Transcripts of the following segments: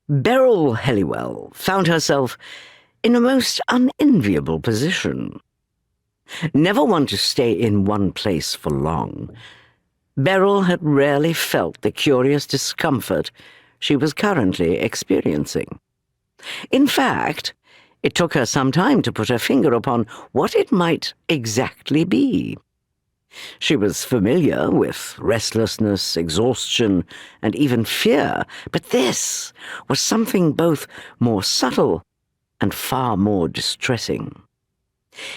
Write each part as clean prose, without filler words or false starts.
Beryl Halliwell found herself in a most unenviable position. Never one to stay in one place for long, Beryl had rarely felt the curious discomfort she was currently experiencing. In fact, it took her some time to put her finger upon what it might exactly be. She was familiar with restlessness, exhaustion, and even fear, but this was something both more subtle and far more distressing.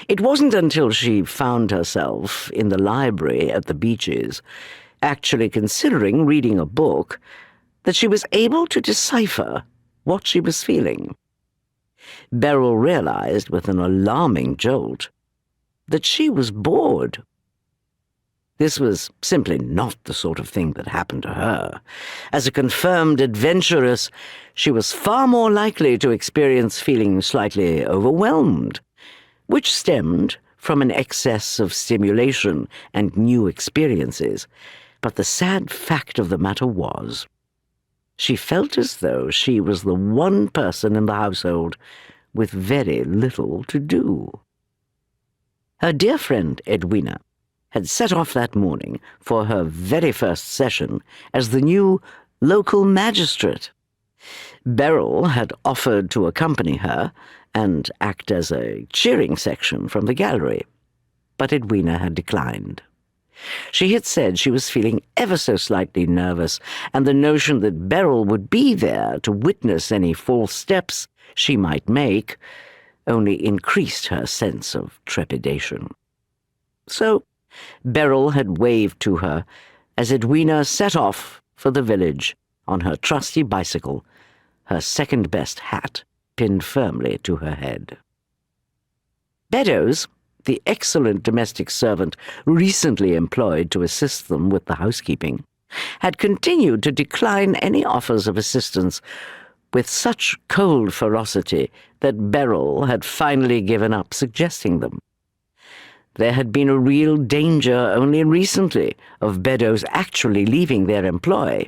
It wasn't until she found herself in the library at the Beaches, actually considering reading a book, that she was able to decipher what she was feeling. Beryl realized with an alarming jolt that she was bored. This was simply not the sort of thing that happened to her. As a confirmed adventuress, she was far more likely to experience feeling slightly overwhelmed, which stemmed from an excess of stimulation and new experiences. But the sad fact of the matter was, she felt as though she was the one person in the household with very little to do. Her dear friend Edwina had set off that morning for her very first session as the new local magistrate. Beryl had offered to accompany her and act as a cheering section from the gallery, but Edwina had declined. She had said she was feeling ever so slightly nervous, and the notion that Beryl would be there to witness any false steps she might make only increased her sense of trepidation. So Beryl had waved to her as Edwina set off for the village on her trusty bicycle, her second-best hat pinned firmly to her head. Beddoes, the excellent domestic servant recently employed to assist them with the housekeeping, had continued to decline any offers of assistance with such cold ferocity that Beryl had finally given up suggesting them. There had been a real danger only recently of Beddoes actually leaving their employ.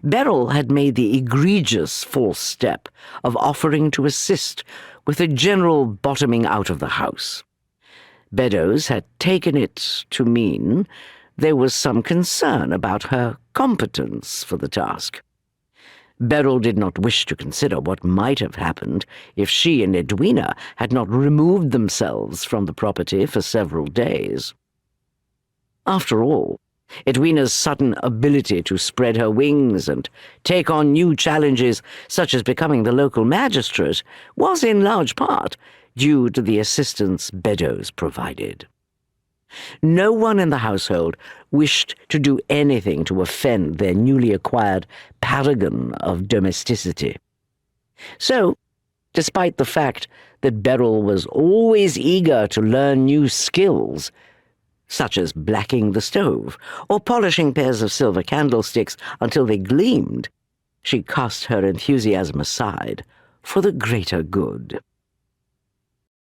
Beryl had made the egregious false step of offering to assist with a general bottoming out of the house. Beddoes had taken it to mean there was some concern about her competence for the task. Beryl did not wish to consider what might have happened if she and Edwina had not removed themselves from the property for several days. After all, Edwina's sudden ability to spread her wings and take on new challenges, such as becoming the local magistrate, was in large part due to the assistance Beddoes provided. No one in the household wished to do anything to offend their newly acquired paragon of domesticity. So, despite the fact that Beryl was always eager to learn new skills, such as blacking the stove or polishing pairs of silver candlesticks until they gleamed, she cast her enthusiasm aside for the greater good.